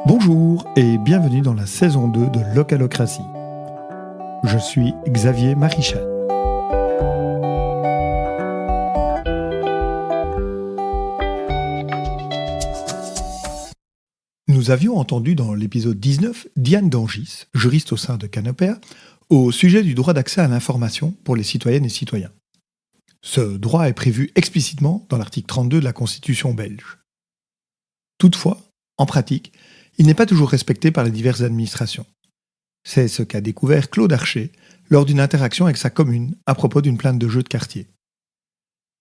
Bonjour et bienvenue dans la saison 2 de Localocratie. Je suis Xavier Marichat. Nous avions entendu dans l'épisode 19 Diane Dangis, juriste au sein de Canopea, au sujet du droit d'accès à l'information pour les citoyennes et citoyens. Ce droit est prévu explicitement dans l'article 32 de la Constitution belge. Toutefois, en pratique, il n'est pas toujours respecté par les diverses administrations. C'est ce qu'a découvert Claude Archer lors d'une interaction avec sa commune à propos d'une plainte de jeu de quartier.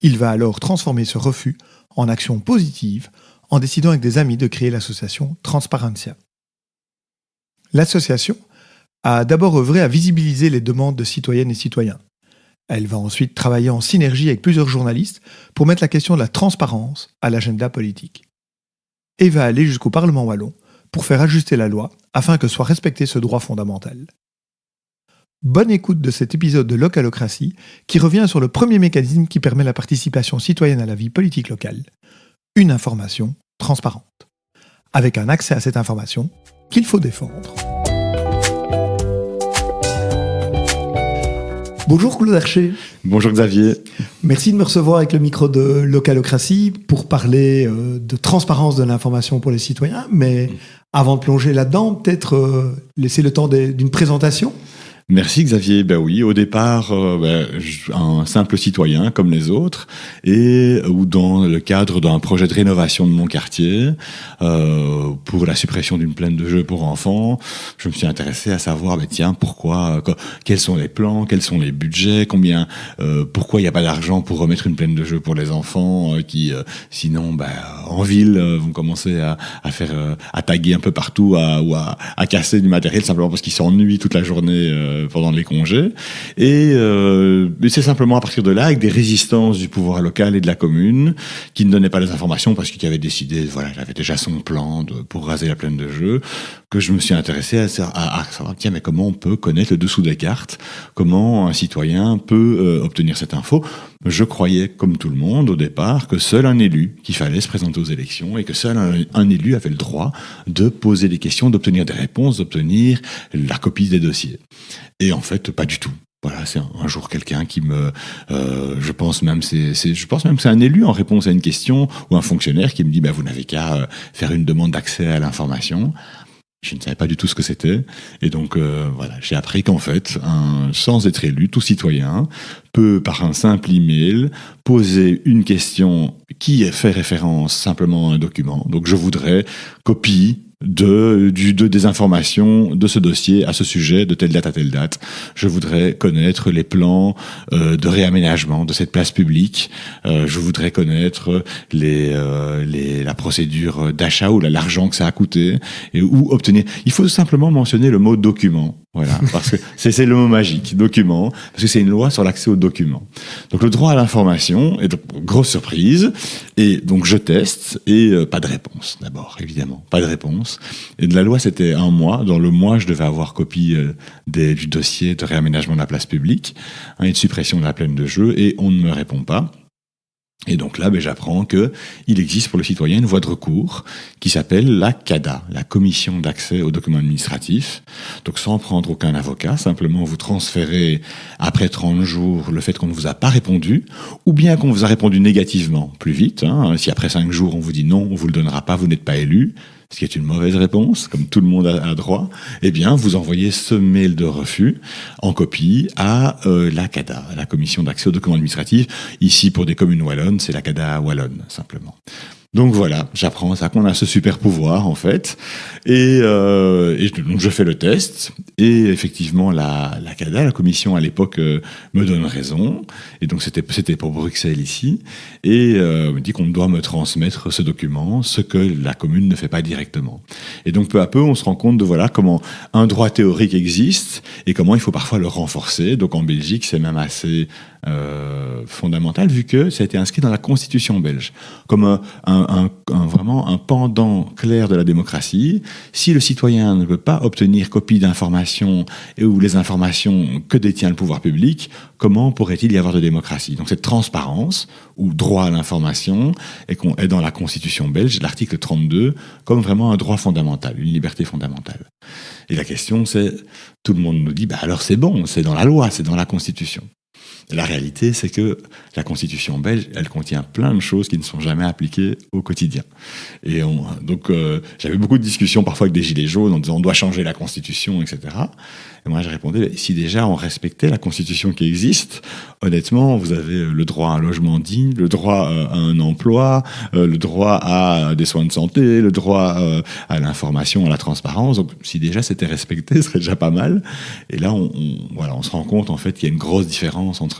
Il va alors transformer ce refus en action positive en décidant avec des amis de créer l'association Transparencia. L'association a d'abord œuvré à visibiliser les demandes de citoyennes et citoyens. Elle va ensuite travailler en synergie avec plusieurs journalistes pour mettre la question de la transparence à l'agenda politique. Et va aller jusqu'au Parlement wallon pour faire ajuster la loi afin que soit respecté ce droit fondamental. Bonne écoute de cet épisode de Localocratie qui revient sur le premier mécanisme qui permet la participation citoyenne à la vie politique locale, une information transparente, avec un accès à cette information qu'il faut défendre. Bonjour Claude Archer. Bonjour Xavier. Merci de me recevoir avec le micro de Localocratie pour parler de transparence de l'information pour les citoyens. Mais avant de plonger là-dedans, peut-être laisser le temps d'une présentation. Merci Xavier. Ben oui, au départ, un simple citoyen comme les autres, ou dans le cadre d'un projet de rénovation de mon quartier, pour la suppression d'une plaine de jeux pour enfants, je me suis intéressé à savoir, pourquoi, quels sont les plans, quels sont les budgets, pourquoi il n'y a pas d'argent pour remettre une plaine de jeux pour les enfants qui, sinon, en ville, vont commencer à taguer un peu partout, ou à casser du matériel simplement parce qu'ils s'ennuient toute la journée. Pendant les congés, et c'est simplement à partir de là, avec des résistances du pouvoir local et de la commune, qui ne donnaient pas les informations parce qu'il avait décidé, j'avais déjà son plan pour raser la plaine de jeux, que je me suis intéressé à savoir, mais comment on peut connaître le dessous des cartes, comment un citoyen peut obtenir cette info. Je croyais, comme tout le monde au départ, que seul un élu, qu'il fallait se présenter aux élections, et que seul un élu avait le droit de poser des questions, d'obtenir des réponses, d'obtenir la copie des dossiers. Et en fait, pas du tout. Voilà, c'est un jour quelqu'un qui je pense même que c'est un élu en réponse à une question, ou un fonctionnaire qui me dit, vous n'avez qu'à faire une demande d'accès à l'information. Je ne savais pas du tout ce que c'était. Et donc, j'ai appris qu'en fait, sans être élu, tout citoyen peut, par un simple email, poser une question qui fait référence simplement à un document. Donc, je voudrais copie des informations de ce dossier à ce sujet de telle date à telle date. Je voudrais connaître les plans de réaménagement de cette place publique. Je voudrais connaître la procédure d'achat ou l'argent que ça a coûté ou obtenir. Il faut simplement mentionner le mot document. Voilà, parce que c'est le mot magique, document, parce que c'est une loi sur l'accès aux documents. Donc le droit à l'information est grosse surprise, et donc je teste, et pas de réponse d'abord, évidemment, pas de réponse. Et de la loi, c'était 1 mois. Dans le mois, je devais avoir copie du dossier de réaménagement de la place publique, et de suppression de la plaine de jeux, et on ne me répond pas. Et donc là, j'apprends qu'il existe pour le citoyen une voie de recours qui s'appelle la CADA, la Commission d'accès aux documents administratifs. Donc sans prendre aucun avocat, simplement vous transférez après 30 jours le fait qu'on ne vous a pas répondu, ou bien qu'on vous a répondu négativement plus vite. Si après 5 jours on vous dit non, on vous le donnera pas, vous n'êtes pas élu, ce qui est une mauvaise réponse, comme tout le monde a droit, vous envoyez ce mail de refus en copie à la CADA, la Commission d'accès aux documents administratifs. Ici, pour des communes wallonnes, c'est la CADA wallonne, simplement. Donc voilà, j'apprends ça qu'on a ce super pouvoir en fait, et donc je fais le test, et effectivement la CADA, la commission à l'époque, me donne raison, et donc c'était pour Bruxelles ici, et me dit qu'on doit me transmettre ce document, ce que la commune ne fait pas directement. Et donc peu à peu on se rend compte de comment un droit théorique existe, et comment il faut parfois le renforcer. Donc en Belgique c'est même assez fondamentale, vu que ça a été inscrit dans la Constitution belge, comme vraiment un pendant clair de la démocratie. Si le citoyen ne peut pas obtenir copie d'informations ou les informations que détient le pouvoir public, comment pourrait-il y avoir de démocratie? Donc cette transparence ou droit à l'information est dans la Constitution belge, l'article 32, comme vraiment un droit fondamental, une liberté fondamentale. Et la question c'est, tout le monde nous dit, alors c'est bon, c'est dans la loi, c'est dans la Constitution. Et la réalité, c'est que la Constitution belge, elle contient plein de choses qui ne sont jamais appliquées au quotidien. Et donc, j'avais beaucoup de discussions parfois avec des gilets jaunes en disant on doit changer la Constitution, etc. Et moi, je répondais, si déjà on respectait la Constitution qui existe, honnêtement, vous avez le droit à un logement digne, le droit à un emploi, le droit à des soins de santé, le droit à l'information, à la transparence. Donc, si déjà c'était respecté, ce serait déjà pas mal. Et là, on se rend compte en fait qu'il y a une grosse différence entre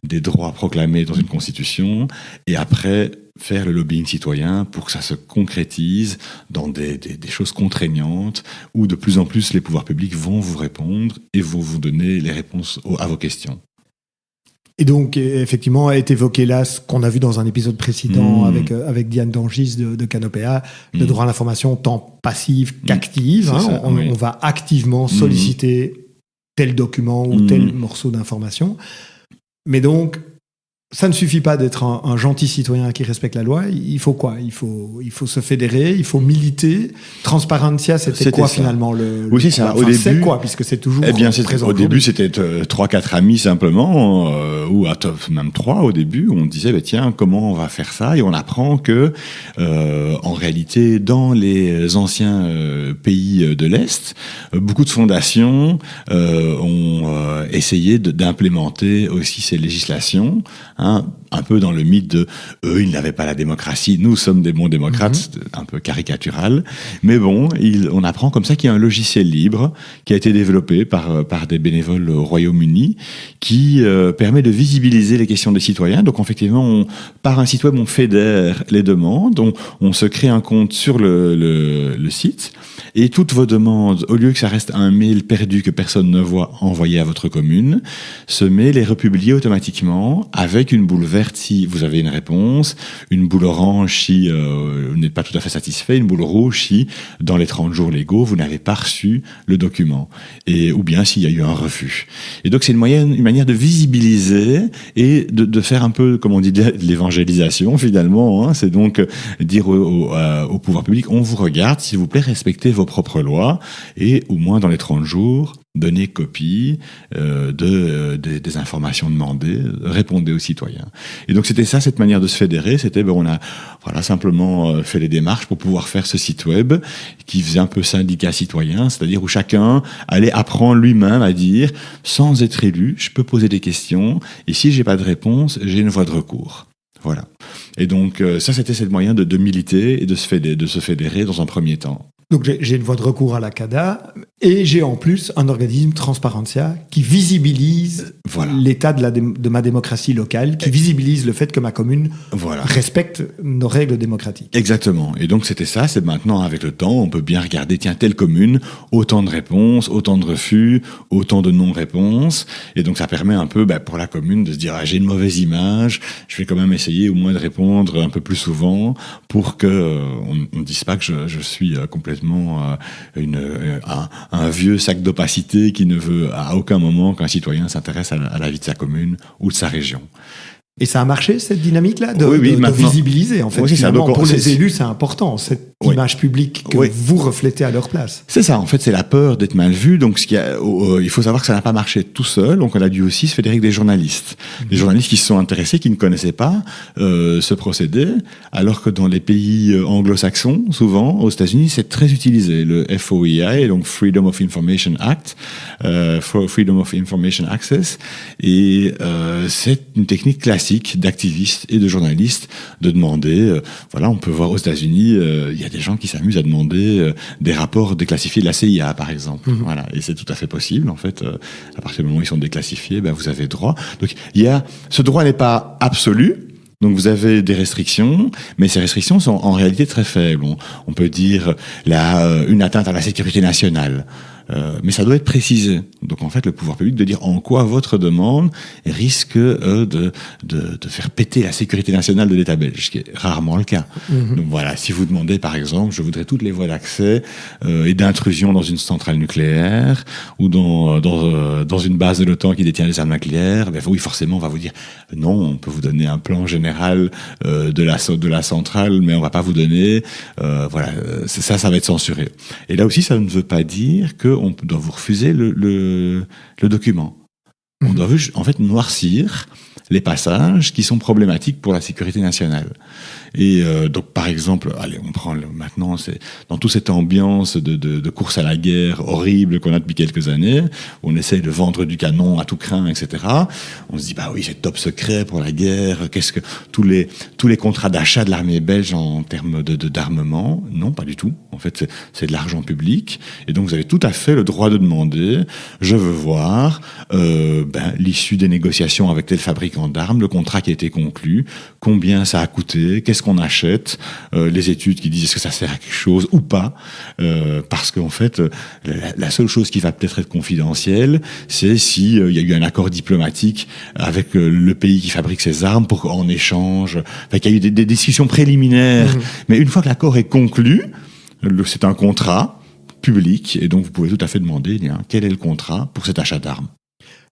des droits proclamés dans une constitution et après faire le lobbying citoyen pour que ça se concrétise dans des choses contraignantes où de plus en plus les pouvoirs publics vont vous répondre et vont vous donner les réponses à vos questions. Et donc, effectivement, est évoqué là ce qu'on a vu dans un épisode précédent avec Diane Dangis de Canopéa, le droit à l'information tant passive qu'active. On va activement solliciter tel document ou tel morceau d'information. Mais donc, ça ne suffit pas d'être un gentil citoyen qui respecte la loi. Il faut quoi ? Il faut se fédérer, il faut militer. Transparentia, c'était quoi ça. Finalement Oui, c'est ça. Au début, c'est quoi, puisque c'est toujours présent. Au début, c'était 3-4 amis simplement, ou même 3 au début. Où on disait, tiens, comment on va faire ça ? Et on apprend que, en réalité, dans les anciens pays de l'Est, beaucoup de fondations ont essayé d'implémenter aussi ces législations. Un peu dans le mythe de eux, ils n'avaient pas la démocratie, nous sommes des bons démocrates, un peu caricatural. Mais bon, on apprend comme ça qu'il y a un logiciel libre qui a été développé par des bénévoles au Royaume-Uni qui permet de visibiliser les questions des citoyens. Donc effectivement, par un site web, on fédère les demandes, on se crée un compte sur le site et toutes vos demandes, au lieu que ça reste un mail perdu que personne ne voit envoyé à votre commune, ce mail est republié automatiquement avec une boule verte si vous avez une réponse, une boule orange si vous n'êtes pas tout à fait satisfait, une boule rouge si, dans les 30 jours légaux, vous n'avez pas reçu le document, ou bien s'il y a eu un refus. Et donc c'est une manière de visibiliser et de faire un peu, comme on dit, de l'évangélisation finalement. C'est donc dire au pouvoir public, on vous regarde, s'il vous plaît, respectez vos propres lois, et au moins dans les 30 jours, donnez copie des informations demandées, répondez aux citoyens. Et donc c'était ça, cette manière de se fédérer, c'était on a simplement fait les démarches pour pouvoir faire ce site web qui faisait un peu syndicat citoyen, c'est-à-dire où chacun allait apprendre lui-même à dire, sans être élu, je peux poser des questions, et si j'ai pas de réponse, j'ai une voie de recours. Voilà. Et donc ça, c'était ce moyen de militer et de se fédérer dans un premier temps. Donc j'ai une voie de recours à la CADA et j'ai en plus un organisme Transparentia qui visibilise l'état de ma démocratie locale, qui visibilise le fait que ma commune respecte nos règles démocratiques. Exactement. Et donc c'était ça, c'est maintenant avec le temps, on peut bien regarder, tiens, telle commune, autant de réponses, autant de refus, autant de non-réponses. Et donc ça permet un peu pour la commune de se dire, j'ai une mauvaise image, je vais quand même essayer au moins de répondre un peu plus souvent pour que on ne dise pas que je suis complètement un vieux sac d'opacité qui ne veut à aucun moment qu'un citoyen s'intéresse à la vie de sa commune ou de sa région. Et ça a marché, cette dynamique-là, de visibiliser, en fait. Oui, finalement, pour les élus, c'est important, cette image publique que vous reflétez à leur place. C'est ça, en fait, c'est la peur d'être mal vu. Donc, il faut savoir que ça n'a pas marché tout seul. Donc, on a dû aussi se fédérer avec des journalistes. Des journalistes qui se sont intéressés, qui ne connaissaient pas ce procédé, alors que dans les pays anglo-saxons, souvent, aux États-Unis, c'est très utilisé. Le FOIA, donc Freedom of Information Act, Freedom of Information Access, et c'est une technique classique d'activistes et de journalistes de demander, on peut voir aux États-Unis, il y a des gens qui s'amusent à demander des rapports déclassifiés de la CIA, par exemple. Voilà, et c'est tout à fait possible, en fait. À partir du moment où ils sont déclassifiés, vous avez droit. Donc, ce droit n'est pas absolu. Donc vous avez des restrictions, mais ces restrictions sont en réalité très faibles. On peut dire une atteinte à la sécurité nationale. mais ça doit être précisé. Donc en fait, le pouvoir public de dire en quoi votre demande risque de faire péter la sécurité nationale de l'État belge, ce qui est rarement le cas. Donc voilà, si vous demandez par exemple, je voudrais toutes les voies d'accès et d'intrusion dans une centrale nucléaire ou dans une base de l'OTAN qui détient les armes nucléaires, ben oui, forcément, on va vous dire non, on peut vous donner un plan général de la centrale, mais on va pas vous donner, voilà, ça va être censuré. Et là aussi, ça ne veut pas dire qu'on doit vous refuser le document. On doit en fait noircir les passages qui sont problématiques pour la sécurité nationale. Et donc, par exemple, allez, on prend maintenant, c'est dans toute cette ambiance de course à la guerre horrible qu'on a depuis quelques années, où on essaye de vendre du canon à tout crin, etc. On se dit, bah oui, c'est top secret pour la guerre. Qu'est-ce que tous les contrats d'achat de l'armée belge en termes d'armement? Non, pas du tout. En fait, c'est de l'argent public. Et donc, vous avez tout à fait le droit de demander, je veux voir l'issue des négociations avec tel fabricant d'armes, le contrat qui a été conclu, combien ça a coûté, qu'est-ce qu'on achète, les études qui disent est-ce que ça sert à quelque chose ou pas, parce qu'en fait, la seule chose qui va peut-être être confidentielle, c'est si il y a eu un accord diplomatique avec le pays qui fabrique ces armes pour en échange, enfin, qu'il y a eu des discussions préliminaires, mais une fois que l'accord est conclu, c'est un contrat public, et donc vous pouvez tout à fait demander quel est le contrat pour cet achat d'armes.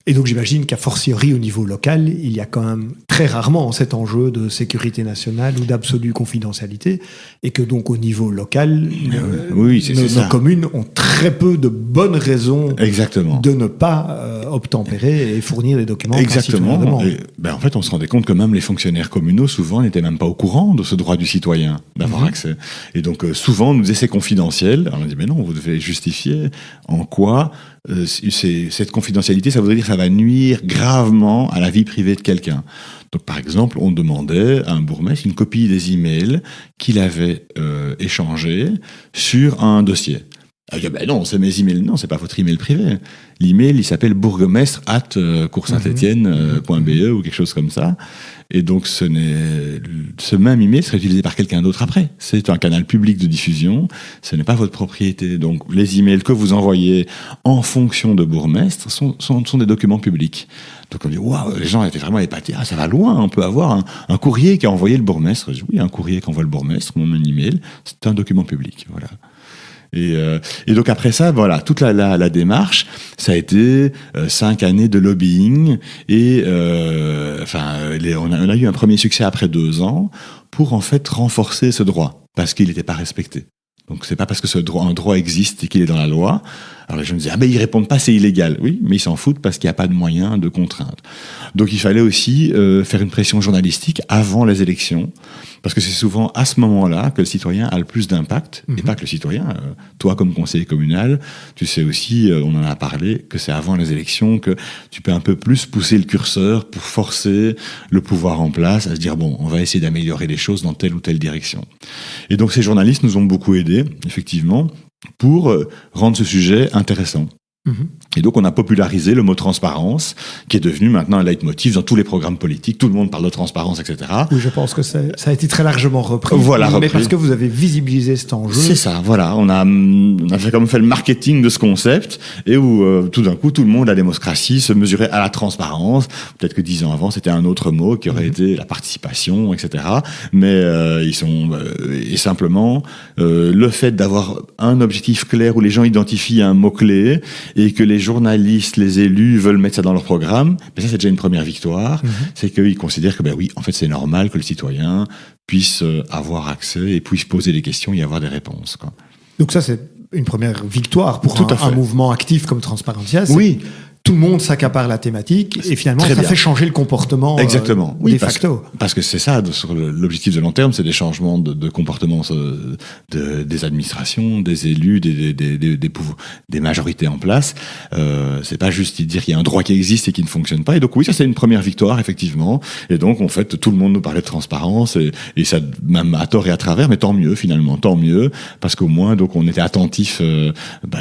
Et donc j'imagine qu'à fortiori au niveau local, il y a quand même très rarement cet enjeu de sécurité nationale ou d'absolue confidentialité, et que donc au niveau local, nos communes ont très peu de bonnes raisons Exactement. de ne pas obtempérer et fournir les documents. Exactement. Et, en fait, on se rendait compte que même les fonctionnaires communaux, souvent, n'étaient même pas au courant de ce droit du citoyen d'avoir accès. Et donc, souvent, on nous disait c'est confidentiel. Alors, on dit, mais non, vous devez justifier en quoi cette confidentialité, ça voudrait dire que ça va nuire gravement à la vie privée de quelqu'un. Donc, par exemple, on demandait à un bourgmestre une copie des emails qu'il avait échangés sur un dossier. Ah, non, c'est mes emails. Non, c'est pas votre email privé. L'email, il s'appelle bourgmestre@coursaint-etienne.be ou quelque chose comme ça. Et donc, ce même email serait utilisé par quelqu'un d'autre après. C'est un canal public de diffusion. Ce n'est pas votre propriété. Donc, les emails que vous envoyez en fonction de bourgmestre sont des documents publics. Donc, on dit, waouh, les gens étaient vraiment épatés. Ah, ça va loin. On peut avoir un courrier qui a envoyé le bourgmestre. Je dis, oui, un courrier qu'envoie le bourgmestre, même un email. C'est un document public. Voilà. Et donc après ça, voilà, toute la démarche, ça a été 5 années de lobbying et on a eu un premier succès après 2 ans pour en fait renforcer ce droit parce qu'il n'était pas respecté. Donc c'est pas parce que un droit existe et qu'il est dans la loi. Alors les gens me disaient ils répondent pas, c'est illégal. Oui, mais ils s'en foutent parce qu'il n'y a pas de moyen de contrainte. Donc il fallait aussi faire une pression journalistique avant les élections. Parce que c'est souvent à ce moment-là que le citoyen a le plus d'impact, et pas que le citoyen. Toi, comme conseiller communal, tu sais aussi, on en a parlé, que c'est avant les élections que tu peux un peu plus pousser le curseur pour forcer le pouvoir en place à se dire, bon, on va essayer d'améliorer les choses dans telle ou telle direction. Et donc ces journalistes nous ont beaucoup aidés, effectivement, pour rendre ce sujet intéressant. Et donc, on a popularisé le mot transparence, qui est devenu maintenant un leitmotiv dans tous les programmes politiques. Tout le monde parle de transparence, etc. Oui, je pense que ça a été très largement repris. Voilà, mais parce que vous avez visibilisé cet enjeu. C'est ça, voilà. On a fait le marketing de ce concept et où tout d'un coup, tout le monde, la démocratie, se mesurait à la transparence. Peut-être que 10 ans avant, c'était un autre mot qui aurait été la participation, etc. Mais et simplement, le fait d'avoir un objectif clair où les gens identifient un mot-clé et que les journalistes, les élus veulent mettre ça dans leur programme, mais ça c'est déjà une première victoire, c'est qu'ils considèrent que oui, en fait c'est normal que le citoyen puisse avoir accès et puisse poser des questions et avoir des réponses, quoi. Donc ça c'est une première victoire pour un mouvement actif comme Transparentia. Oui. Tout le monde s'accapare la thématique et finalement ça fait changer le comportement. Exactement. De facto. Parce que c'est ça, sur l'objectif de long terme, c'est des changements de comportement des administrations, des élus, des majorités en place. C'est pas juste dire qu'il y a un droit qui existe et qui ne fonctionne pas. Et donc oui, ça c'est une première victoire effectivement. Et donc en fait tout le monde nous parlait de transparence et ça même à tort et à travers, mais tant mieux finalement, tant mieux parce qu'au moins donc on était attentifs.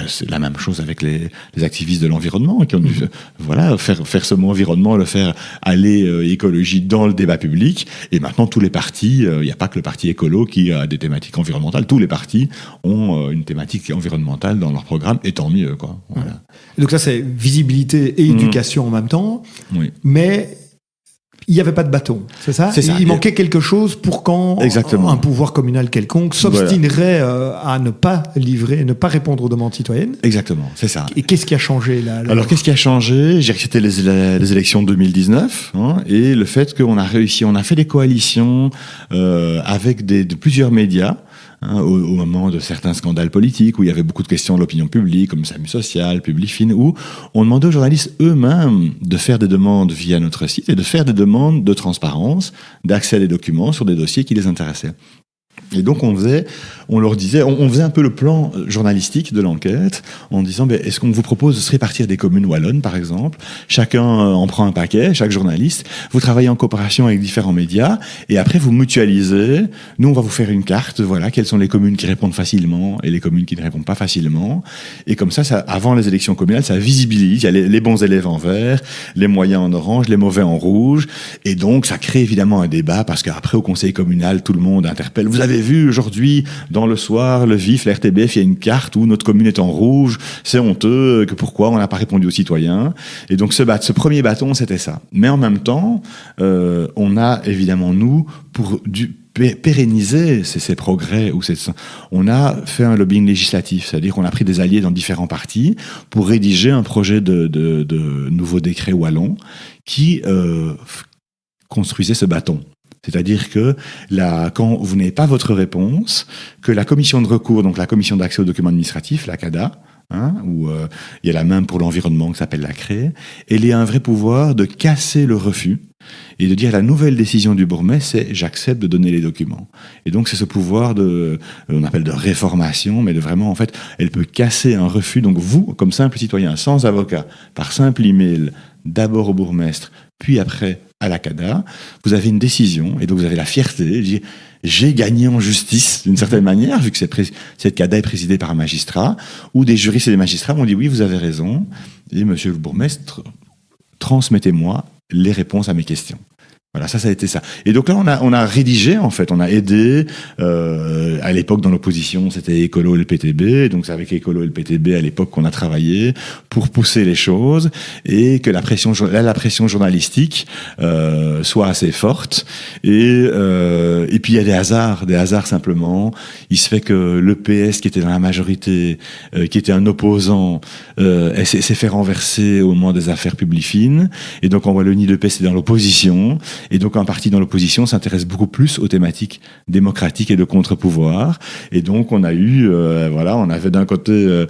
C'est la même chose avec les activistes de l'environnement qui ont dû voilà, faire ce mot environnement, le faire aller écologie dans le débat public. Et maintenant, tous les partis, il n'y a pas que le parti écolo qui a des thématiques environnementales. Tous les partis ont une thématique environnementale dans leur programme, et tant mieux, quoi. Voilà. Et donc ça, c'est visibilité et éducation en même temps. Oui. Mais il n'y avait pas de bâton, c'est ça? C'est ça. Il manquait quelque chose pour quand Exactement. un pouvoir communal quelconque s'obstinerait à ne pas livrer, ne pas répondre aux demandes citoyennes. Exactement, c'est ça. Et qu'est-ce qui a changé là? Alors, qu'est-ce qui a changé? Je dirais que c'était les élections de 2019, hein, et le fait qu'on a réussi, on a fait des coalitions avec de plusieurs médias, hein, au moment de certains scandales politiques, où il y avait beaucoup de questions de l'opinion publique, comme Samu Social, Publifine, où on demandait aux journalistes eux-mêmes de faire des demandes via notre site et de faire des demandes de transparence, d'accès à des documents sur des dossiers qui les intéressaient. Et donc on leur disait, on faisait un peu le plan journalistique de l'enquête en disant, est-ce qu'on vous propose de se répartir des communes wallonnes, par exemple? Chacun en prend un paquet, chaque journaliste. Vous travaillez en coopération avec différents médias et après vous mutualisez. Nous, on va vous faire une carte, voilà, quelles sont les communes qui répondent facilement et les communes qui ne répondent pas facilement. Et comme ça, avant les élections communales, ça visibilise. Il y a les bons élèves en vert, les moyens en orange, les mauvais en rouge. Et donc, ça crée évidemment un débat parce qu'après, au conseil communal, tout le monde interpelle. Vous avez vu aujourd'hui, dans le soir, le VIF, la RTBF, il y a une carte où notre commune est en rouge. C'est honteux, que pourquoi on n'a pas répondu aux citoyens. Et donc, ce premier bâton, c'était ça. Mais en même temps, on a évidemment, nous, pour pérenniser ces progrès, on a fait un lobbying législatif, c'est-à-dire qu'on a pris des alliés dans différents partis pour rédiger un projet de nouveau décret wallon qui construisait ce bâton. C'est-à-dire que quand vous n'avez pas votre réponse, que la commission de recours, donc la commission d'accès aux documents administratifs, la CADA, où il y a la même pour l'environnement qui s'appelle la CRE, elle a un vrai pouvoir de casser le refus et de dire la nouvelle décision du bourgmestre, c'est j'accepte de donner les documents. Et donc c'est ce pouvoir on appelle de réformation, mais de vraiment, en fait, elle peut casser un refus. Donc vous, comme simple citoyen, sans avocat, par simple email, d'abord au bourgmestre, puis après à la CADA, vous avez une décision, et donc vous avez la fierté de dire j'ai gagné en justice, d'une certaine manière, vu que cette CADA est présidée par un magistrat, où des juristes et des magistrats m'ont dit oui, vous avez raison, et monsieur le bourgmestre, transmettez-moi les réponses à mes questions. Voilà, ça a été ça. Et donc là, on a rédigé, en fait, on a aidé, à l'époque, dans l'opposition, c'était Écolo et le PTB, donc c'est avec Écolo et le PTB, à l'époque, qu'on a travaillé pour pousser les choses, et que la pression journalistique soit assez forte, et puis il y a des hasards simplement. Il se fait que le PS, qui était dans la majorité, qui était un opposant, s'est fait renverser au moment des affaires Publifine, et donc en Wallonie, le PS est dans l'opposition. Et donc, un parti dans l'opposition s'intéresse beaucoup plus aux thématiques démocratiques et de contre-pouvoir. Et donc, on a eu, on avait d'un côté,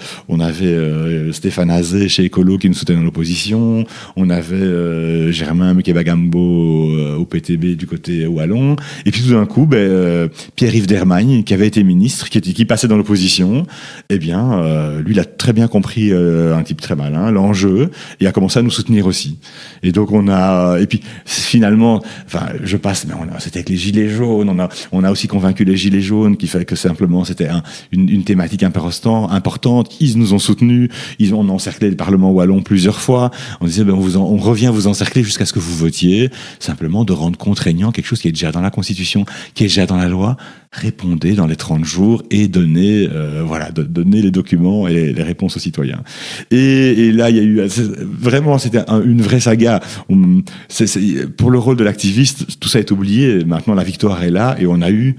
Stéphane Azé chez Écolo qui nous soutenait dans l'opposition. On avait Germain Mkebagambo au PTB du côté wallon. Et puis, tout d'un coup, Pierre-Yves Dermagne, qui avait été ministre, qui passait dans l'opposition, lui, il a très bien compris, un type très malin, l'enjeu, et a commencé à nous soutenir aussi. Et donc, et puis, finalement, c'était avec les gilets jaunes. On a aussi convaincu les gilets jaunes qui fait que simplement c'était une thématique importante. Ils nous ont soutenus. On a encerclé le Parlement wallon plusieurs fois. On disait on revient vous encercler jusqu'à ce que vous votiez. Simplement de rendre contraignant quelque chose qui est déjà dans la Constitution, qui est déjà dans la loi. Répondez dans les 30 jours et donnez les documents et les réponses aux citoyens. Et là, il y a eu vraiment, c'était une vraie saga. Pour le rôle de l'activiste, tout ça est oublié. Maintenant, la victoire est là et on a eu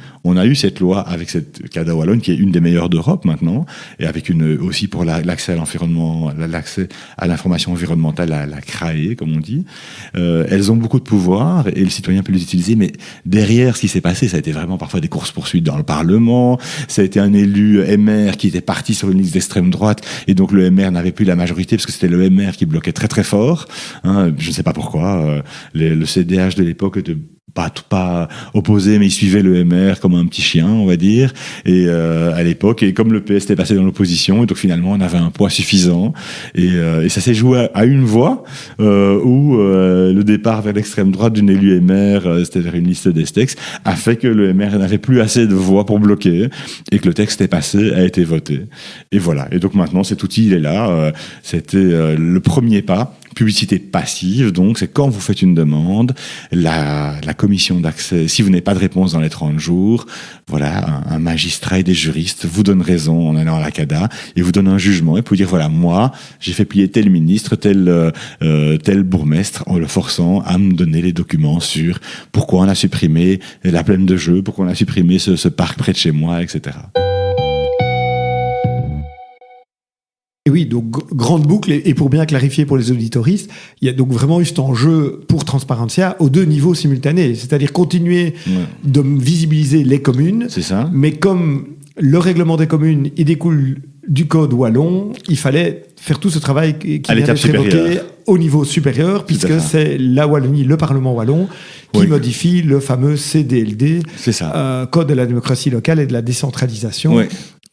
cette loi avec cette CADA wallonne qui est une des meilleures d'Europe maintenant, et avec aussi pour l'accès à l'environnement, l'accès à l'information environnementale, la CRAE, comme on dit. Elles ont beaucoup de pouvoir et le citoyen peut les utiliser, mais derrière ce qui s'est passé, ça a été vraiment parfois des courses-poursuites dans le Parlement. Ça a été un élu MR qui était parti sur une liste d'extrême droite et donc le MR n'avait plus la majorité parce que c'était le MR qui bloquait très très fort. Je ne sais pas pourquoi. Le CDH de l'époque était pas opposés, mais ils suivaient le MR comme un petit chien, on va dire. Et à l'époque, et comme le PS était passé dans l'opposition, et donc finalement on avait un poids suffisant. Et ça s'est joué à une voix, où le départ vers l'extrême droite d'une élue MR, c'était vers une liste d'Estex, a fait que le MR n'avait plus assez de voix pour bloquer, et que le texte est passé, a été voté. Et voilà. Et donc maintenant, cet outil, il est là. C'était le premier pas. Publicité passive, donc c'est quand vous faites une demande, la commission d'accès, si vous n'avez pas de réponse dans les 30 jours, voilà, un magistrat et des juristes vous donnent raison en allant à la CADA et vous donnent un jugement et pour dire voilà, moi, j'ai fait plier tel ministre, tel bourgmestre en le forçant à me donner les documents sur pourquoi on a supprimé la plaine de jeu, pourquoi on a supprimé ce parc près de chez moi, etc. Et oui, donc grande boucle, et pour bien clarifier pour les auditoristes, il y a donc vraiment eu cet enjeu pour Transparentia aux 2 niveaux simultanés, c'est-à-dire continuer de visibiliser les communes, c'est ça. Mais comme le règlement des communes, il découle du code wallon, il fallait faire tout ce travail qui vient d'être évoqué au niveau supérieur, puisque c'est la Wallonie, le Parlement wallon, qui modifie le fameux CDLD, Code de la démocratie locale et de la décentralisation.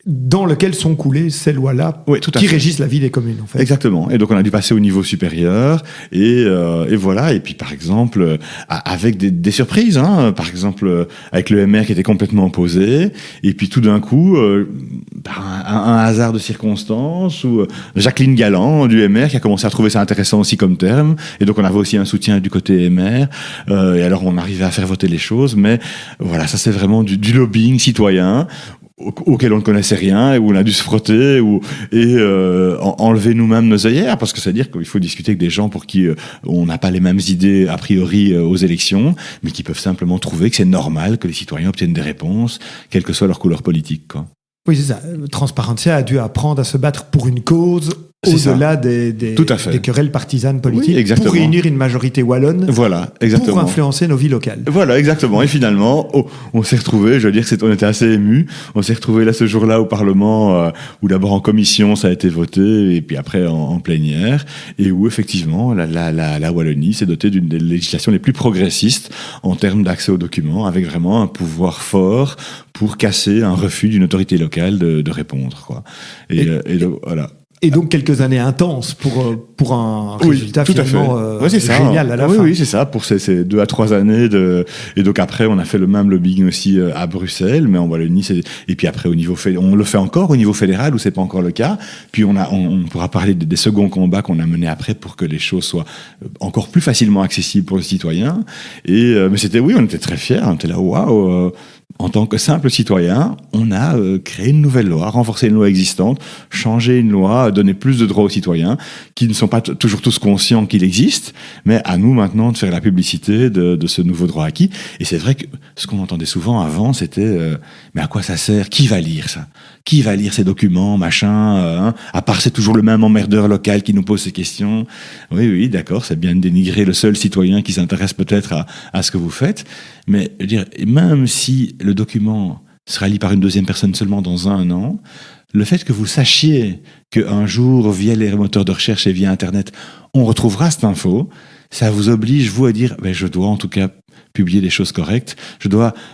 Dans lequel sont coulées ces lois-là qui régissent la vie des communes, en fait. Exactement. Et donc, on a dû passer au niveau supérieur. Et voilà. Et puis, par exemple, avec des surprises, hein. Par exemple, avec le MR qui était complètement opposé. Et puis, tout d'un coup, par un hasard de circonstances, ou Jacqueline Galland du MR qui a commencé à trouver ça intéressant aussi comme terme. Et donc, on avait aussi un soutien du côté MR. Et alors, on arrivait à faire voter les choses. Mais voilà, ça, c'est vraiment du lobbying citoyen auquel on ne connaissait rien et où on a dû se frotter et enlever nous-mêmes nos œillères, parce que c'est-à-dire qu'il faut discuter avec des gens pour qui on n'a pas les mêmes idées a priori aux élections, mais qui peuvent simplement trouver que c'est normal que les citoyens obtiennent des réponses, quelle que soit leur couleur politique, quoi. Oui, c'est ça. Transparentia a dû apprendre à se battre pour une cause au-delà des querelles partisanes politiques, pour réunir une majorité wallonne, pour influencer nos vies locales. Voilà, exactement. Et finalement, on s'est retrouvés, je veux dire on était assez émus, on s'est retrouvés là ce jour-là au Parlement, où d'abord en commission ça a été voté, et puis après en plénière, et où effectivement la Wallonie s'est dotée d'une des législations les plus progressistes en termes d'accès aux documents, avec vraiment un pouvoir fort pour casser un refus d'une autorité locale de répondre, quoi. Et donc, voilà. Et donc quelques années intenses pour un résultat finalement génial à la fin. Oui, c'est ça, pour ces 2 à 3 années et donc après on a fait le même lobbying aussi à Bruxelles, mais en Wallonie et puis après on le fait encore au niveau fédéral où c'est pas encore le cas. Puis on pourra parler des seconds combats qu'on a menés après pour que les choses soient encore plus facilement accessibles pour les citoyens. Et mais on était très fiers, on était là waouh. En tant que simple citoyen, on a créé une nouvelle loi, renforcé une loi existante, changé une loi, donné plus de droits aux citoyens, qui ne sont pas toujours tous conscients qu'il existe, mais à nous maintenant de faire la publicité de ce nouveau droit acquis. Et c'est vrai que ce qu'on entendait souvent avant, c'était mais à quoi ça sert ? Qui va lire ça ? Qui va lire ces documents, machin à part c'est toujours le même emmerdeur local qui nous pose ces questions. Oui, d'accord, c'est bien de dénigrer le seul citoyen qui s'intéresse peut-être à ce que vous faites, mais je veux dire, même si le document sera lu par une deuxième personne seulement dans 1 an, le fait que vous sachiez qu'un jour, via les moteurs de recherche et via Internet, on retrouvera cette info, ça vous oblige, vous, à dire je dois en tout cas publier des choses correctes.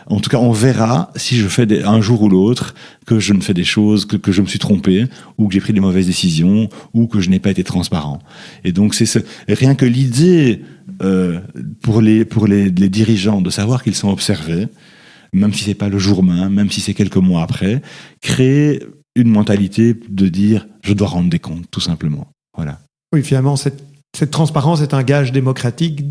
En tout cas, on verra si je fais un jour ou l'autre que je ne fais des choses, que je me suis trompé, ou que j'ai pris des mauvaises décisions, ou que je n'ai pas été transparent. Et donc, rien que l'idée pour les dirigeants de savoir qu'ils sont observés, même si c'est pas le jour même, même si c'est quelques mois après, créer une mentalité de dire je dois rendre des comptes, tout simplement. Voilà. Oui, finalement, cette transparence est un gage démocratique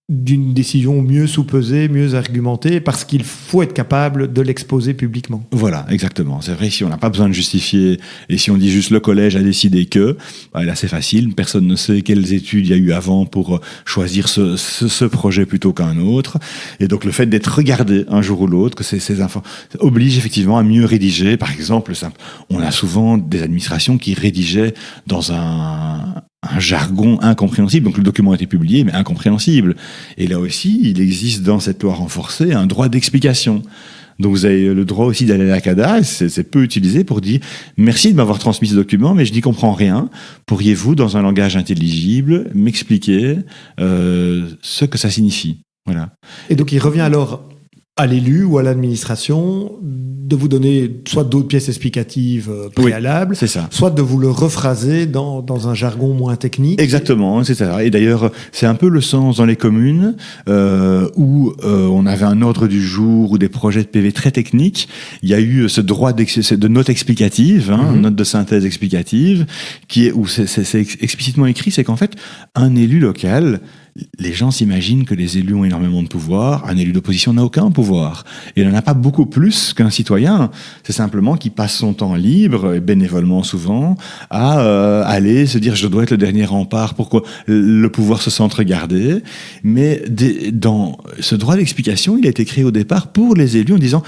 d'une décision mieux sous-pesée, mieux argumentée, parce qu'il faut être capable de l'exposer publiquement. Voilà, exactement. C'est vrai, si on n'a pas besoin de justifier, et si on dit juste le collège a décidé que, là c'est facile, personne ne sait quelles études il y a eu avant pour choisir ce projet plutôt qu'un autre. Et donc le fait d'être regardé un jour ou l'autre, que ces infos oblige effectivement à mieux rédiger. Par exemple, on a souvent des administrations qui rédigeaient dans un jargon incompréhensible. Donc le document a été publié, mais incompréhensible. Et là aussi, il existe dans cette loi renforcée un droit d'explication. Donc vous avez le droit aussi d'aller à la CADA, et c'est peu utilisé pour dire « Merci de m'avoir transmis ce document, mais je n'y comprends rien. Pourriez-vous, dans un langage intelligible, m'expliquer ce que ça signifie ?» Voilà. Et donc il revient alors à l'élu ou à l'administration de vous donner soit d'autres pièces explicatives préalables, c'est ça. soit de vous le rephraser dans un jargon moins technique. Exactement, c'est ça. Et d'ailleurs, c'est un peu le sens dans les communes où on avait un ordre du jour ou des projets de PV très techniques. Il y a eu ce droit de note explicative, note de synthèse explicative, où c'est explicitement écrit, c'est qu'en fait, un élu local, les gens s'imaginent que les élus ont énormément de pouvoir. Un élu d'opposition n'a aucun pouvoir. Et il n'en a pas beaucoup plus qu'un citoyen. C'est simplement qu'il passe son temps libre, et bénévolement souvent, à aller se dire « je dois être le dernier rempart pour que le pouvoir se sente regardé ». Mais dans ce droit d'explication, il a été créé au départ pour les élus en disant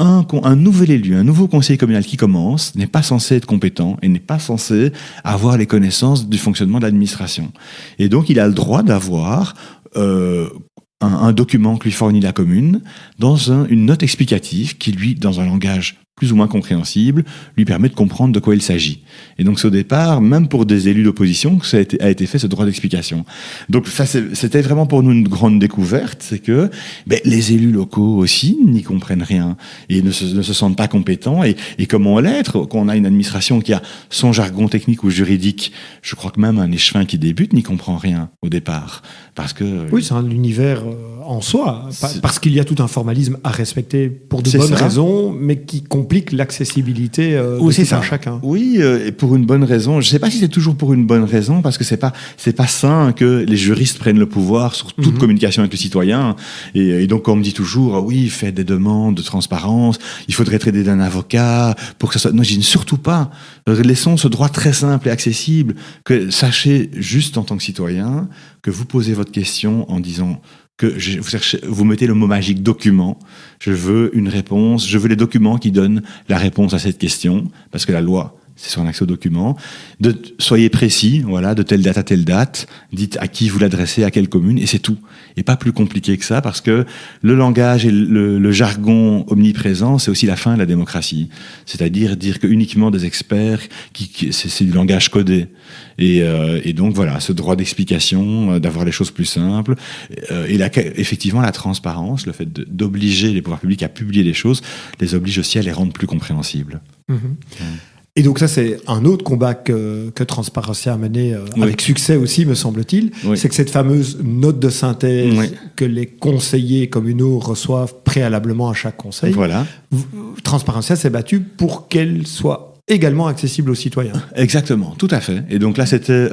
un nouvel élu, un nouveau conseiller communal qui commence n'est pas censé être compétent et n'est pas censé avoir les connaissances du fonctionnement de l'administration. Et donc, il a le droit d'avoir un document que lui fournit la commune dans une note explicative qui, lui, dans un langage plus ou moins compréhensible, lui permet de comprendre de quoi il s'agit. Et donc, c'est au départ, même pour des élus d'opposition, que ça a été fait, ce droit d'explication. Donc, ça, c'était vraiment pour nous une grande découverte, c'est que les élus locaux aussi n'y comprennent rien et ne se sentent pas compétents. Et comment l'être, quand on a une administration qui a son jargon technique ou juridique, je crois que même un échevin qui débute n'y comprend rien au départ. Parce que... Oui, c'est un univers en soi, parce qu'il y a tout un formalisme à respecter pour de bonnes raisons, mais qui complique l'accessibilité de tout un chacun. Oui, et pour une bonne raison. Je ne sais pas si c'est toujours pour une bonne raison, parce que c'est pas sain que les juristes prennent le pouvoir sur toute communication avec le citoyen. Et donc, on me dit toujours, oui, faites des demandes de transparence, il faudrait traiter d'un avocat pour que ça soit... Non, je dis surtout pas. Laissons ce droit très simple et accessible, que sachez juste en tant que citoyen que vous posez votre question en disant que vous mettez le mot magique document, je veux une réponse, je veux les documents qui donnent la réponse à cette question, parce que la loi, c'est sur un accès aux documents. Soyez précis, voilà, de telle date à telle date, dites à qui vous l'adressez, à quelle commune, et c'est tout. Et pas plus compliqué que ça, parce que le langage et le jargon omniprésent, c'est aussi la fin de la démocratie. C'est-à-dire dire que uniquement des experts, c'est du langage codé. Et donc voilà, ce droit d'explication, d'avoir les choses plus simples, et effectivement la transparence, le fait d'obliger les pouvoirs publics à publier les choses, les oblige aussi à les rendre plus compréhensibles. Et donc ça, c'est un autre combat que Transparentia a mené avec succès aussi, me semble-t-il. Oui. C'est que cette fameuse note de synthèse que les conseillers communaux reçoivent préalablement à chaque conseil, Transparentia s'est battue pour qu'elle soit également accessible aux citoyens. Exactement, tout à fait. Et donc là, c'était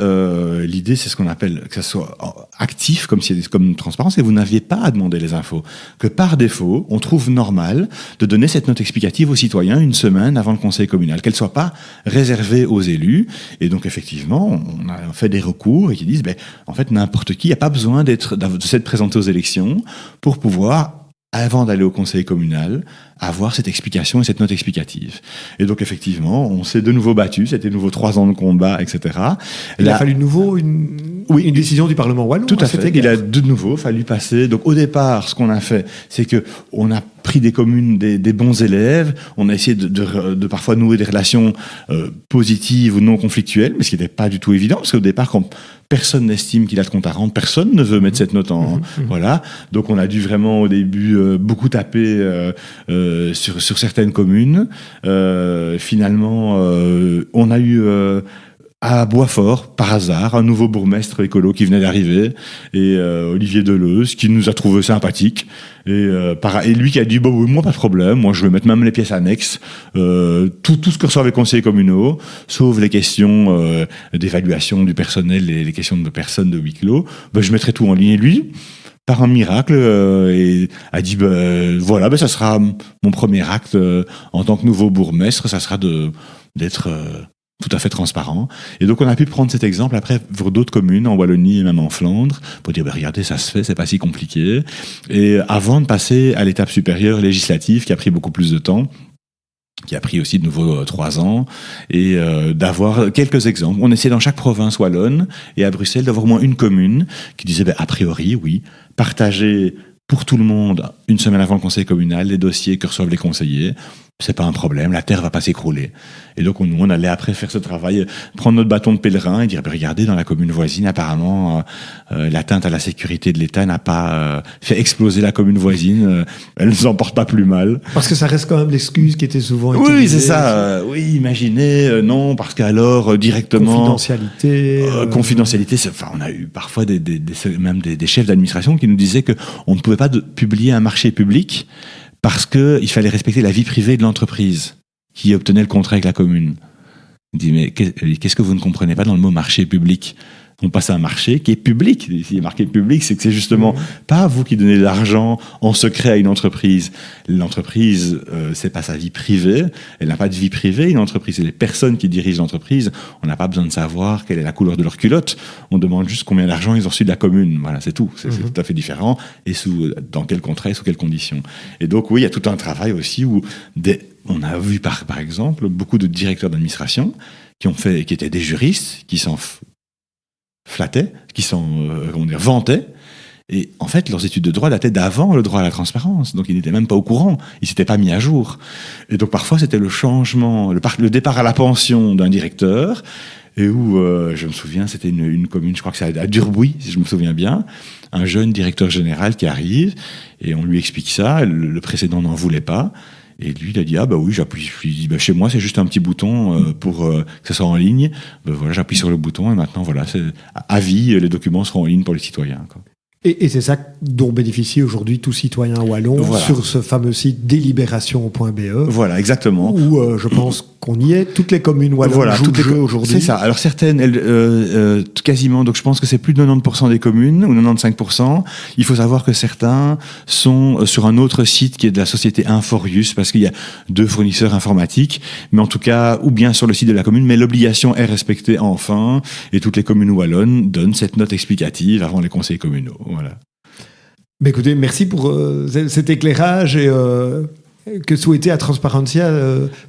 l'idée, c'est ce qu'on appelle que ça soit actif, comme transparence, et vous n'aviez pas à demander les infos. Que par défaut, on trouve normal de donner cette note explicative aux citoyens une semaine avant le conseil communal, qu'elle soit pas réservée aux élus. Et donc effectivement, on a fait des recours et qui disent, en fait, n'importe qui, il n'y a pas besoin de s'être présenté aux élections pour pouvoir, avant d'aller au conseil communal, avoir cette explication et cette note explicative. Et donc, effectivement, on s'est de nouveau battu. C'était de nouveau 3 ans de combat, etc. Il a fallu de nouveau une décision du Parlement wallon. Tout à fait. Il a de nouveau fallu passer. Donc, au départ, ce qu'on a fait, c'est que on a pris des communes, des bons élèves. On a essayé de parfois nouer des relations positives ou non conflictuelles, mais ce qui n'était pas du tout évident, parce qu'au départ, quand personne n'estime qu'il a de compte à rendre, personne ne veut mettre cette note en... Voilà. Donc, on a dû vraiment, au début, beaucoup taper sur certaines communes. Finalement, on a eu à Boisfort, par hasard, un nouveau bourgmestre écolo qui venait d'arriver, et Olivier Deleuze, qui nous a trouvé sympathique, et lui qui a dit oui, moi pas de problème, moi je vais mettre même les pièces annexes, tout ce que reçoivent les conseillers communaux, sauf les questions d'évaluation du personnel et les questions de personnes de huis clos, je mettrai tout en ligne. Et lui, par un miracle, et a dit voilà, ça sera mon premier acte en tant que nouveau bourgmestre, ça sera d'être tout à fait transparent. Et donc on a pu prendre cet exemple après pour d'autres communes en Wallonie et même en Flandre pour dire regardez, ça se fait, c'est pas si compliqué. Et avant de passer à l'étape supérieure législative qui a pris beaucoup plus de temps, qui a pris aussi de nouveau 3 ans, et d'avoir quelques exemples. On essayait dans chaque province wallonne et à Bruxelles d'avoir au moins une commune qui disait a priori, oui, partager pour tout le monde, une semaine avant le conseil communal, les dossiers que reçoivent les conseillers. c'est pas un problème, la terre va pas s'écrouler. Et donc on allait après faire ce travail, prendre notre bâton de pèlerin et dire regardez, dans la commune voisine, apparemment l'atteinte à la sécurité de l'État n'a pas fait exploser la commune voisine, elle ne s'en porte pas plus mal. Parce que ça reste quand même l'excuse qui était souvent utilisée. Oui, c'est ça. Oui, imaginez, non, parce qu'alors directement confidentialité. On a eu parfois même des chefs d'administration qui nous disaient que on ne pouvait pas publier un marché public parce qu'il fallait respecter la vie privée de l'entreprise qui obtenait le contrat avec la commune. On dit, mais qu'est-ce que vous ne comprenez pas dans le mot marché public ? On passe à un marché qui est public. S'il est marqué public, c'est que c'est justement pas vous qui donnez de l'argent en secret à une entreprise. L'entreprise, c'est pas sa vie privée. Elle n'a pas de vie privée, une entreprise. C'est les personnes qui dirigent l'entreprise. On n'a pas besoin de savoir quelle est la couleur de leur culotte. On demande juste combien d'argent ils ont reçu de la commune. Voilà, c'est tout. C'est tout à fait différent. Et dans quel contrat et sous quelles conditions. Et donc, oui, il y a tout un travail aussi où on a vu par exemple beaucoup de directeurs d'administration qui étaient des juristes, qui s'en flattaient, qui s'en vantaient. Et en fait, leurs études de droit dataient d'avant le droit à la transparence. Donc, ils n'étaient même pas au courant. Ils s'étaient pas mis à jour. Et donc, parfois, c'était le changement, le départ à la pension d'un directeur. Et où, je me souviens, c'était une commune, je crois que c'est à Durbuy, si je me souviens bien, un jeune directeur général qui arrive, et on lui explique ça, le précédent n'en voulait pas. Et lui, il a dit, ah bah oui, j'appuie. Je lui ai dit, chez moi, c'est juste un petit bouton pour que ça soit en ligne. Voilà, j'appuie sur le bouton et maintenant, voilà, à vie, les documents seront en ligne pour les citoyens, quoi. Et c'est ça dont bénéficie aujourd'hui tout citoyen wallon sur ce fameux site délibération.be. Voilà, exactement. Où je pense qu'on y est. Toutes les communes wallonnes jouent le jeu aujourd'hui. C'est ça. Alors certaines, quasiment, donc je pense que c'est plus de 90% des communes, ou 95%. Il faut savoir que certains sont sur un autre site qui est de la société Inforius, parce qu'il y a 2 fournisseurs informatiques, mais en tout cas, ou bien sur le site de la commune, mais l'obligation est respectée enfin, et toutes les communes wallonnes donnent cette note explicative avant les conseils communaux. Voilà. Mais écoutez, merci pour cet éclairage et que souhaiter à Transparentia,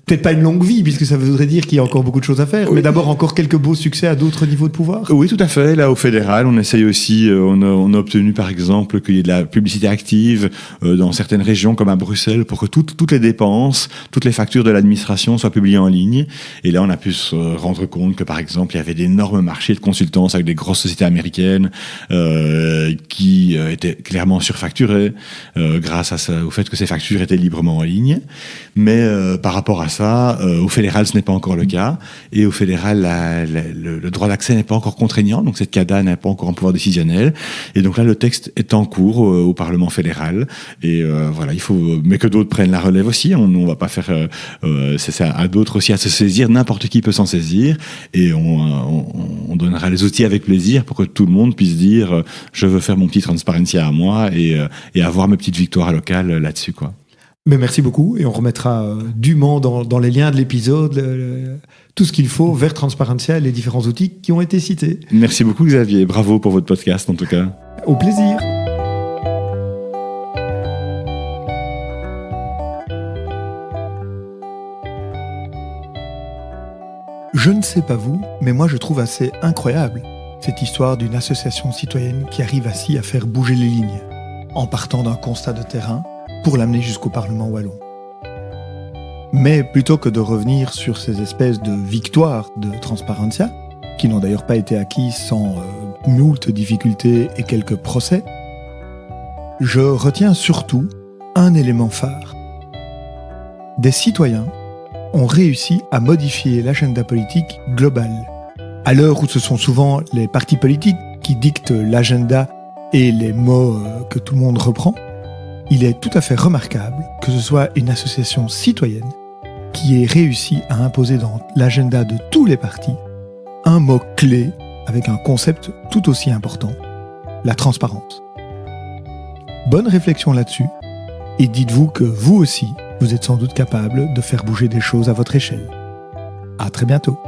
peut-être pas une longue vie, puisque ça voudrait dire qu'il y a encore beaucoup de choses à faire, mais d'abord encore quelques beaux succès à d'autres niveaux de pouvoir. Oui, tout à fait. Là, au fédéral, on essaye aussi, on a obtenu par exemple qu'il y ait de la publicité active dans certaines régions comme à Bruxelles pour que toutes les dépenses, toutes les factures de l'administration soient publiées en ligne. Et là, on a pu se rendre compte que par exemple, il y avait d'énormes marchés de consultance avec des grosses sociétés américaines qui étaient clairement surfacturées grâce au fait que ces factures étaient librement en ligne, mais par rapport à ça, au fédéral, ce n'est pas encore le cas, et au fédéral, le droit d'accès n'est pas encore contraignant, donc cette CADA n'a pas encore un pouvoir décisionnel, et donc là, le texte est en cours au Parlement fédéral, et voilà, il faut, mais que d'autres prennent la relève aussi, on va pas faire, c'est ça, à d'autres aussi à se saisir, n'importe qui peut s'en saisir, et on donnera les outils avec plaisir pour que tout le monde puisse dire, je veux faire mon petit Transparentia à moi, et avoir mes petites victoires locales là-dessus, quoi. Mais merci beaucoup, et on remettra dûment dans les liens de l'épisode tout ce qu'il faut vers Transparentia, les différents outils qui ont été cités. Merci beaucoup Xavier, bravo pour votre podcast en tout cas. Au plaisir. Je ne sais pas vous, mais moi je trouve assez incroyable cette histoire d'une association citoyenne qui arrive ainsi à faire bouger les lignes, en partant d'un constat de terrain, pour l'amener jusqu'au Parlement wallon. Mais plutôt que de revenir sur ces espèces de victoires de Transparentia, qui n'ont d'ailleurs pas été acquises sans moult difficultés et quelques procès, je retiens surtout un élément phare. Des citoyens ont réussi à modifier l'agenda politique global. À l'heure où ce sont souvent les partis politiques qui dictent l'agenda et les mots que tout le monde reprend, il est tout à fait remarquable que ce soit une association citoyenne qui ait réussi à imposer dans l'agenda de tous les partis un mot clé avec un concept tout aussi important, la transparence. Bonne réflexion là-dessus, et dites-vous que vous aussi, vous êtes sans doute capable de faire bouger des choses à votre échelle. À très bientôt.